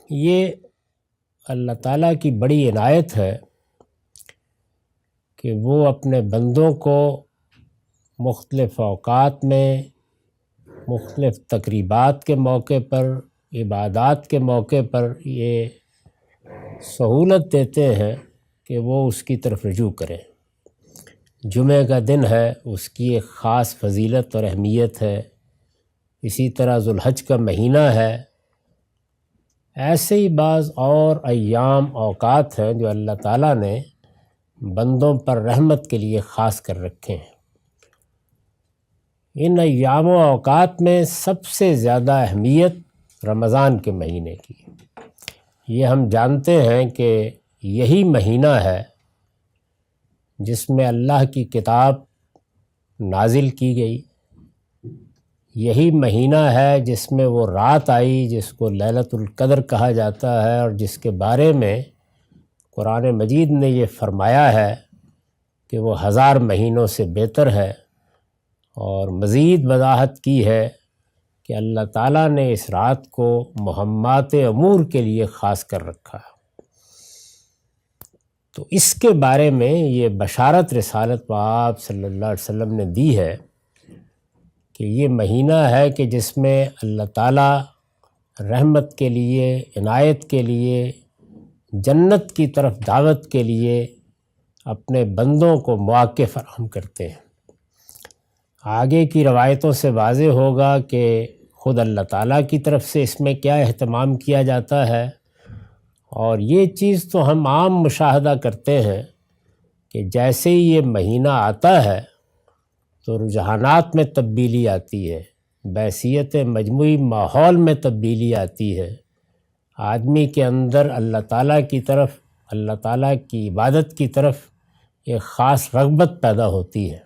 یہ اللہ تعالیٰ کی بڑی عنایت ہے کہ وہ اپنے بندوں کو مختلف اوقات میں، مختلف تقریبات کے موقع پر، عبادات کے موقع پر یہ سہولت دیتے ہیں کہ وہ اس کی طرف رجوع کریں۔ جمعہ کا دن ہے، اس کی ایک خاص فضیلت اور اہمیت ہے۔ اسی طرح ذوالحج کا مہینہ ہے۔ ایسے ہی بعض اور ایام، اوقات ہیں جو اللہ تعالیٰ نے بندوں پر رحمت کے لیے خاص کر رکھے ہیں۔ ان ایام و اوقات میں سب سے زیادہ اہمیت رمضان کے مہینے کی۔ یہ ہم جانتے ہیں کہ یہی مہینہ ہے جس میں اللہ کی کتاب نازل کی گئی، یہی مہینہ ہے جس میں وہ رات آئی جس کو لیلۃ القدر کہا جاتا ہے، اور جس کے بارے میں قرآن مجید نے یہ فرمایا ہے کہ وہ 1000 مہینوں سے بہتر ہے، اور مزید وضاحت کی ہے کہ اللہ تعالیٰ نے اس رات کو مہمات امور کے لیے خاص کر رکھا ہے۔ تو اس کے بارے میں یہ بشارت رسالت پاک صلی اللہ علیہ وسلم نے دی ہے کہ یہ مہینہ ہے کہ جس میں اللہ تعالیٰ رحمت کے لیے، عنایت کے لیے، جنت کی طرف دعوت کے لیے اپنے بندوں کو مواقع فراہم کرتے ہیں۔ آگے کی روایتوں سے واضح ہوگا کہ خود اللہ تعالیٰ کی طرف سے اس میں کیا اہتمام کیا جاتا ہے، اور یہ چیز تو ہم عام مشاہدہ کرتے ہیں کہ جیسے ہی یہ مہینہ آتا ہے تو رجحانات میں تبدیلی آتی ہے، بحیثیت مجموعی ماحول میں تبدیلی آتی ہے، آدمی کے اندر اللہ تعالیٰ کی طرف، اللہ تعالیٰ کی عبادت کی طرف ایک خاص رغبت پیدا ہوتی ہے۔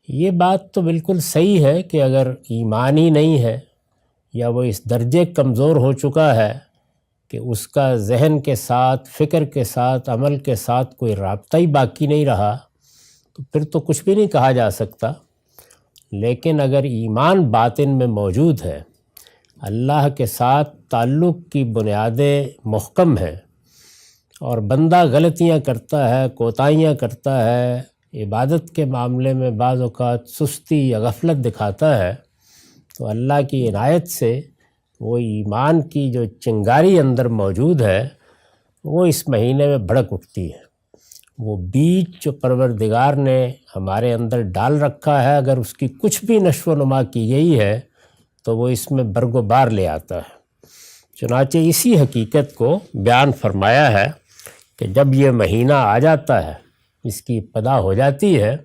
یہ بات تو بالکل صحیح ہے کہ اگر ایمان ہی نہیں ہے، یا وہ اس درجے کمزور ہو چکا ہے کہ اس کا ذہن کے ساتھ، فکر کے ساتھ، عمل کے ساتھ کوئی رابطہ ہی باقی نہیں رہا، تو پھر تو کچھ بھی نہیں کہا جا سکتا۔ لیکن اگر ایمان باطن میں موجود ہے، اللہ کے ساتھ تعلق کی بنیادیں محکم ہیں، اور بندہ غلطیاں کرتا ہے، کوتاہیاں کرتا ہے، عبادت کے معاملے میں بعض اوقات سستی یا غفلت دکھاتا ہے، تو اللہ کی عنایت سے وہ ایمان کی جو چنگاری اندر موجود ہے وہ اس مہینے میں بھڑک اٹھتی ہے۔ وہ بیج جو پروردگار نے ہمارے اندر ڈال رکھا ہے، اگر اس کی کچھ بھی نشو و نما کی گئی ہے تو وہ اس میں برگ و بار لے آتا ہے۔ چنانچہ اسی حقیقت کو بیان فرمایا ہے کہ جب یہ مہینہ آ جاتا ہے، اس کی ابتدا ہو جاتی ہے،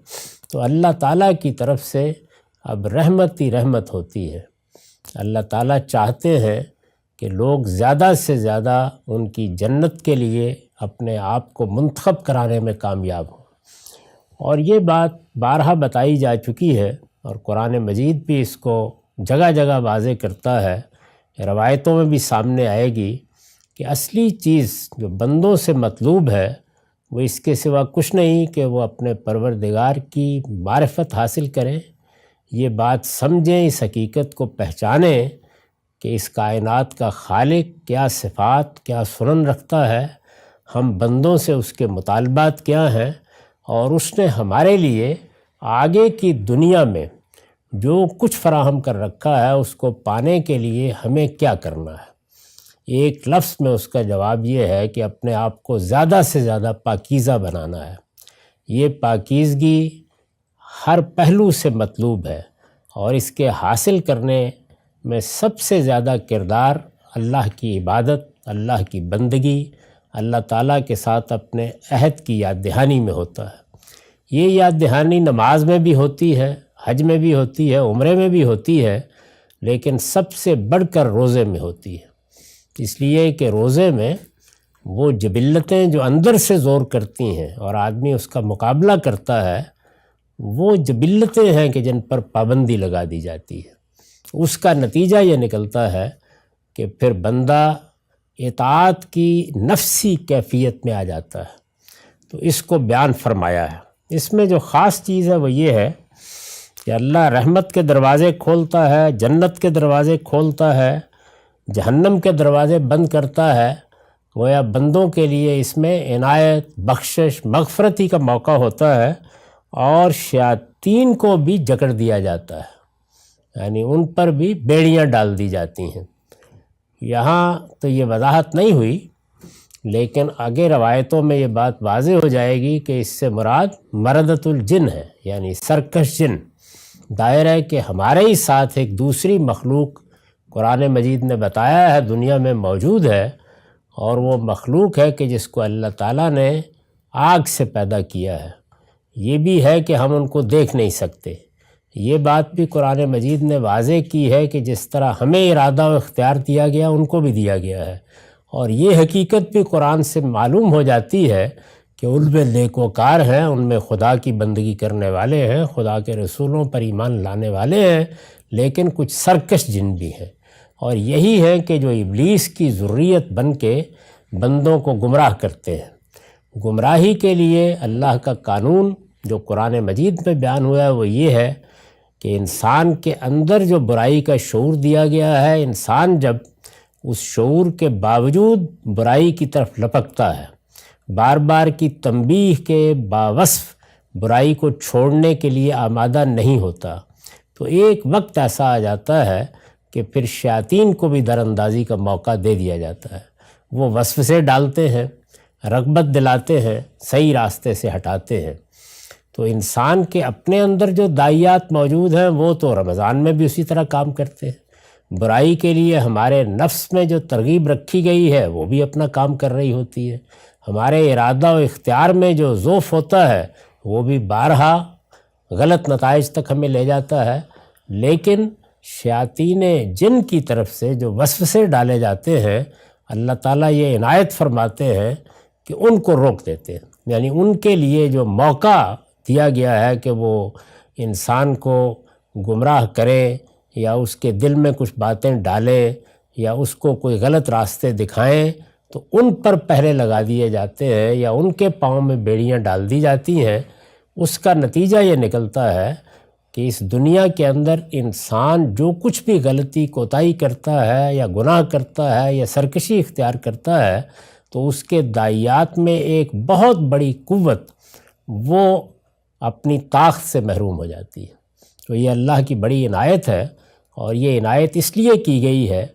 تو اللہ تعالیٰ کی طرف سے اب رحمت ہی رحمت ہوتی ہے۔ اللہ تعالیٰ چاہتے ہیں کہ لوگ زیادہ سے زیادہ ان کی جنت کے لیے اپنے آپ کو منتخب کرانے میں کامیاب ہوں، اور یہ بات بارہا بتائی جا چکی ہے، اور قرآن مجید بھی اس کو جگہ جگہ واضح کرتا ہے، روایتوں میں بھی سامنے آئے گی کہ اصلی چیز جو بندوں سے مطلوب ہے وہ اس کے سوا کچھ نہیں کہ وہ اپنے پروردگار کی معرفت حاصل کریں، یہ بات سمجھیں، اس حقیقت کو پہچانیں کہ اس کائنات کا خالق کیا صفات، کیا سنن رکھتا ہے، ہم بندوں سے اس کے مطالبات کیا ہیں، اور اس نے ہمارے لیے آگے کی دنیا میں جو کچھ فراہم کر رکھا ہے اس کو پانے کے لیے ہمیں کیا کرنا ہے۔ ایک لفظ میں اس کا جواب یہ ہے کہ اپنے آپ کو زیادہ سے زیادہ پاکیزہ بنانا ہے۔ یہ پاکیزگی ہر پہلو سے مطلوب ہے، اور اس کے حاصل کرنے میں سب سے زیادہ کردار اللہ کی عبادت، اللہ کی بندگی، اللہ تعالیٰ کے ساتھ اپنے عہد کی یاد دہانی میں ہوتا ہے۔ یہ یاد دہانی نماز میں بھی ہوتی ہے، حج میں بھی ہوتی ہے، عمرے میں بھی ہوتی ہے، لیکن سب سے بڑھ کر روزے میں ہوتی ہے، اس لیے کہ روزے میں وہ جبلتیں جو اندر سے زور کرتی ہیں اور آدمی اس کا مقابلہ کرتا ہے، وہ جبلتیں ہیں کہ جن پر پابندی لگا دی جاتی ہے۔ اس کا نتیجہ یہ نکلتا ہے کہ پھر بندہ اطاعت کی نفسی کیفیت میں آ جاتا ہے۔ تو اس کو بیان فرمایا ہے۔ اس میں جو خاص چیز ہے وہ یہ ہے کہ اللہ رحمت کے دروازے کھولتا ہے، جنت کے دروازے کھولتا ہے، جہنم کے دروازے بند کرتا ہے، گویا بندوں کے لیے اس میں عنایت، بخشش، مغفرتی کا موقع ہوتا ہے، اور شیاطین کو بھی جکڑ دیا جاتا ہے، یعنی ان پر بھی بیڑیاں ڈال دی جاتی ہیں۔ یہاں تو یہ وضاحت نہیں ہوئی، لیکن آگے روایتوں میں یہ بات واضح ہو جائے گی کہ اس سے مراد مردۃ الجن ہے، یعنی سرکش جن۔ ظاہر ہے کہ ہمارے ہی ساتھ ایک دوسری مخلوق قرآن مجید نے بتایا ہے دنیا میں موجود ہے، اور وہ مخلوق ہے کہ جس کو اللہ تعالیٰ نے آگ سے پیدا کیا ہے۔ یہ بھی ہے کہ ہم ان کو دیکھ نہیں سکتے۔ یہ بات بھی قرآن مجید نے واضح کی ہے کہ جس طرح ہمیں ارادہ و اختیار دیا گیا ان کو بھی دیا گیا ہے، اور یہ حقیقت بھی قرآن سے معلوم ہو جاتی ہے کہ ان میں نیکوکار ہیں، ان میں خدا کی بندگی کرنے والے ہیں، خدا کے رسولوں پر ایمان لانے والے ہیں، لیکن کچھ سرکش جن بھی ہیں، اور یہی ہے کہ جو ابلیس کی ذریت بن کے بندوں کو گمراہ کرتے ہیں۔ گمراہی کے لیے اللہ کا قانون جو قرآن مجید میں بیان ہوا ہے وہ یہ ہے کہ انسان کے اندر جو برائی کا شعور دیا گیا ہے، انسان جب اس شعور کے باوجود برائی کی طرف لپکتا ہے، بار بار کی تنبیہ کے باوصف برائی کو چھوڑنے کے لیے آمادہ نہیں ہوتا، تو ایک وقت ایسا آ جاتا ہے کہ پھر شیاطین کو بھی در اندازی کا موقع دے دیا جاتا ہے۔ وہ وسوسے ڈالتے ہیں، رغبت دلاتے ہیں، صحیح راستے سے ہٹاتے ہیں۔ تو انسان کے اپنے اندر جو داعیات موجود ہیں وہ تو رمضان میں بھی اسی طرح کام کرتے ہیں۔ برائی کے لیے ہمارے نفس میں جو ترغیب رکھی گئی ہے وہ بھی اپنا کام کر رہی ہوتی ہے۔ ہمارے ارادہ و اختیار میں جو ذوف ہوتا ہے وہ بھی بارہا غلط نتائج تک ہمیں لے جاتا ہے، لیکن شیاطین جن کی طرف سے جو وسوسے ڈالے جاتے ہیں، اللہ تعالیٰ یہ عنایت فرماتے ہیں کہ ان کو روک دیتے ہیں، یعنی ان کے لیے جو موقع دیا گیا ہے کہ وہ انسان کو گمراہ کریں یا اس کے دل میں کچھ باتیں ڈالیں یا اس کو کوئی غلط راستے دکھائیں، تو ان پر پہرے لگا دیے جاتے ہیں یا ان کے پاؤں میں بیڑیاں ڈال دی جاتی ہیں۔ اس کا نتیجہ یہ نکلتا ہے کہ اس دنیا کے اندر انسان جو کچھ بھی غلطی کوتاہی کرتا ہے یا گناہ کرتا ہے یا سرکشی اختیار کرتا ہے، تو اس کے داعیات میں ایک بہت بڑی قوت وہ اپنی طاقت سے محروم ہو جاتی ہے۔ تو یہ اللہ کی بڑی عنایت ہے، اور یہ عنایت اس لیے کی گئی ہے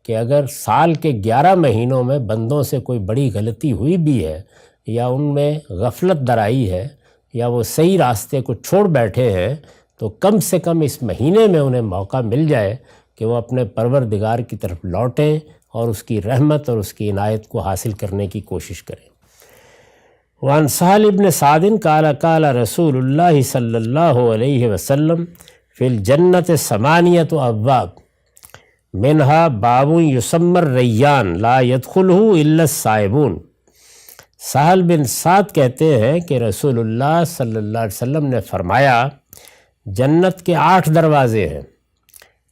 کہ اگر سال کے 11 مہینوں میں بندوں سے کوئی بڑی غلطی ہوئی بھی ہے یا ان میں غفلت درائی ہے یا وہ صحیح راستے کو چھوڑ بیٹھے ہیں، تو کم سے کم اس مہینے میں انہیں موقع مل جائے کہ وہ اپنے پروردگار کی طرف لوٹیں اور اس کی رحمت اور اس کی عنایت کو حاصل کرنے کی کوشش کریں۔ وعن سہل بن سعد قال قال رسول اللہ صلی اللہ علیہ وسلم فی الجنت 8 ابواب منہا باب یسمی الریان لا يدخلہ الا الصائمون۔ سہل بن سعد کہتے ہیں کہ رسول اللہ صلی اللہ علیہ وسلم نے فرمایا جنت کے 8 دروازے ہیں،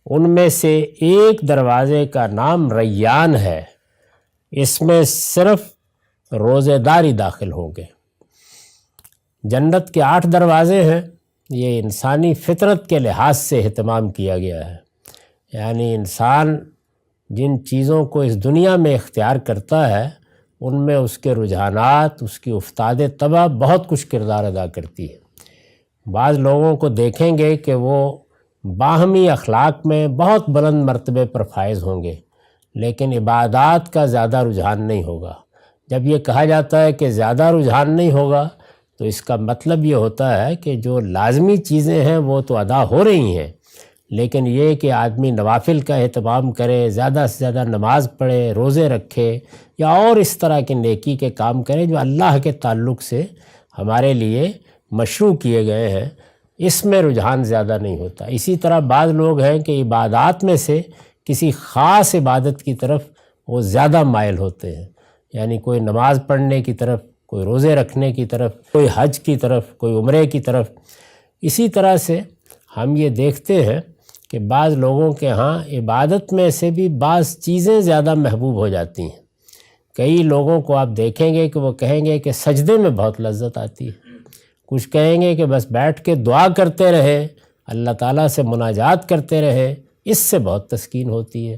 ان میں سے ایک دروازے کا نام ریان ہے، اس میں صرف روزے دار ہی داخل ہوں گے۔ جنت کے 8 دروازے ہیں، یہ انسانی فطرت کے لحاظ سے اہتمام کیا گیا ہے، یعنی انسان جن چیزوں کو اس دنیا میں اختیار کرتا ہے ان میں اس کے رجحانات، اس کی افتاد طبع بہت کچھ کردار ادا کرتی ہے۔ بعض لوگوں کو دیکھیں گے کہ وہ باہمی اخلاق میں بہت بلند مرتبے پر فائز ہوں گے، لیکن عبادات کا زیادہ رجحان نہیں ہوگا۔ جب یہ کہا جاتا ہے کہ زیادہ رجحان نہیں ہوگا تو اس کا مطلب یہ ہوتا ہے کہ جو لازمی چیزیں ہیں وہ تو ادا ہو رہی ہیں، لیکن یہ کہ آدمی نوافل کا اہتمام کرے، زیادہ سے زیادہ نماز پڑھے، روزے رکھے یا اور اس طرح کے نیکی کے کام کرے جو اللہ کے تعلق سے ہمارے لیے مشروع کیے گئے ہیں، اس میں رجحان زیادہ نہیں ہوتا۔ اسی طرح بعض لوگ ہیں کہ عبادات میں سے کسی خاص عبادت کی طرف وہ زیادہ مائل ہوتے ہیں، یعنی کوئی نماز پڑھنے کی طرف، کوئی روزے رکھنے کی طرف، کوئی حج کی طرف، کوئی عمرے کی طرف۔ اسی طرح سے ہم یہ دیکھتے ہیں کہ بعض لوگوں کے ہاں عبادت میں سے بھی بعض چیزیں زیادہ محبوب ہو جاتی ہیں۔ کئی لوگوں کو آپ دیکھیں گے کہ وہ کہیں گے کہ سجدے میں بہت لذت آتی ہے، کچھ کہیں گے کہ بس بیٹھ کے دعا کرتے رہیں، اللہ تعالیٰ سے مناجات کرتے رہیں، اس سے بہت تسکین ہوتی ہے۔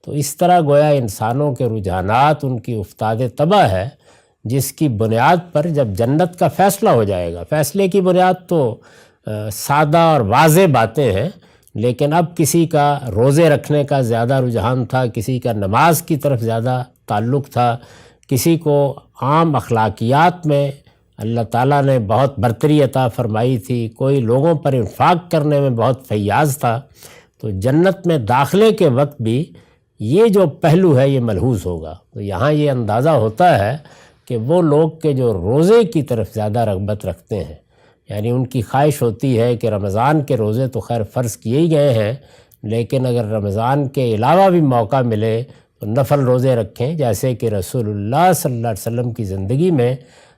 تو اس طرح گویا انسانوں کے رجحانات ان کی افتاد تباہ ہے، جس کی بنیاد پر جب جنت کا فیصلہ ہو جائے گا، فیصلے کی بنیاد تو سادہ اور واضح باتیں ہیں، لیکن اب کسی کا روزے رکھنے کا زیادہ رجحان تھا، کسی کا نماز کی طرف زیادہ تعلق تھا، کسی کو عام اخلاقیات میں اللہ تعالیٰ نے بہت برتری عطا فرمائی تھی، کوئی لوگوں پر انفاق کرنے میں بہت فیاض تھا، تو جنت میں داخلے کے وقت بھی یہ جو پہلو ہے یہ ملحوظ ہوگا۔ تو یہاں یہ اندازہ ہوتا ہے کہ وہ لوگ کے جو روزے کی طرف زیادہ رغبت رکھتے ہیں، یعنی ان کی خواہش ہوتی ہے کہ رمضان کے روزے تو خیر فرض کیے ہی گئے ہیں، لیکن اگر رمضان کے علاوہ بھی موقع ملے تو نفل روزے رکھیں، جیسے کہ رسول اللہ صلی اللہ علیہ وسلم کی زندگی میں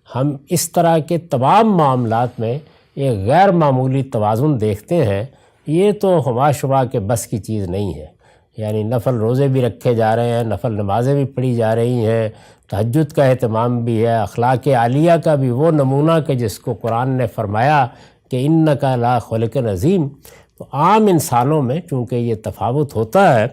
ہم اس طرح کے تمام معاملات میں ایک غیر معمولی توازن دیکھتے ہیں۔ یہ تو ہوا شبہ کے بس کی چیز نہیں ہے، یعنی نفل روزے بھی رکھے جا رہے ہیں، نفل نمازیں بھی پڑھی جا رہی ہیں، تہجد کا اہتمام بھی ہے، اخلاق عالیہ کا بھی وہ نمونہ کہ جس کو قرآن نے فرمایا کہ انک لا خلق عظیم۔ تو عام انسانوں میں چونکہ یہ تفاوت ہوتا ہے،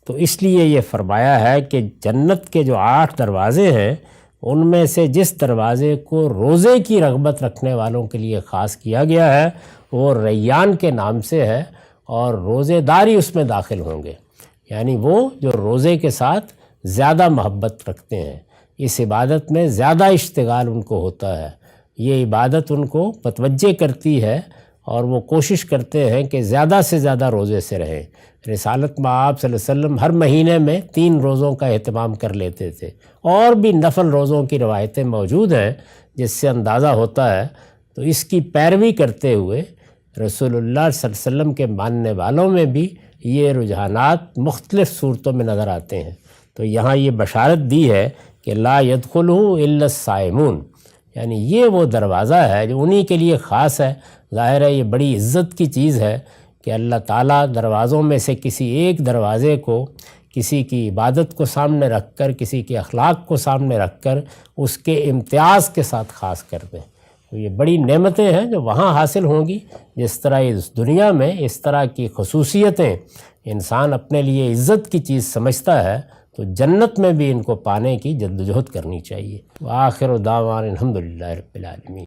تو اس لیے یہ فرمایا ہے کہ جنت کے جو 8 دروازے ہیں ان میں سے جس دروازے کو روزے کی رغبت رکھنے والوں کے لیے خاص کیا گیا ہے وہ ریان کے نام سے ہے، اور روزے دار ہی اس میں داخل ہوں گے، یعنی وہ جو روزے کے ساتھ زیادہ محبت رکھتے ہیں، اس عبادت میں زیادہ اشتغال ان کو ہوتا ہے، یہ عبادت ان کو متوجہ کرتی ہے اور وہ کوشش کرتے ہیں کہ زیادہ سے زیادہ روزے سے رہیں۔ رسالت میں آپ صلی اللہ علیہ وسلم ہر مہینے میں 3 روزوں کا اہتمام کر لیتے تھے، اور بھی نفل روزوں کی روایتیں موجود ہیں جس سے اندازہ ہوتا ہے۔ تو اس کی پیروی کرتے ہوئے رسول اللہ صلی اللہ علیہ وسلم کے ماننے والوں میں بھی یہ رجحانات مختلف صورتوں میں نظر آتے ہیں۔ تو یہاں یہ بشارت دی ہے کہ لا يدخلہ الا الصائمون، یعنی یہ وہ دروازہ ہے جو انہی کے لیے خاص ہے۔ ظاہر ہے یہ بڑی عزت کی چیز ہے کہ اللہ تعالیٰ دروازوں میں سے کسی ایک دروازے کو کسی کی عبادت کو سامنے رکھ کر، کسی کے اخلاق کو سامنے رکھ کر اس کے امتیاز کے ساتھ خاص کر دیں۔ تو یہ بڑی نعمتیں ہیں جو وہاں حاصل ہوں گی، جس طرح اس دنیا میں اس طرح کی خصوصیتیں انسان اپنے لیے عزت کی چیز سمجھتا ہے، تو جنت میں بھی ان کو پانے کی جدوجہد کرنی چاہیے۔ وآخر دعوانا الحمدللہ رب العالمین۔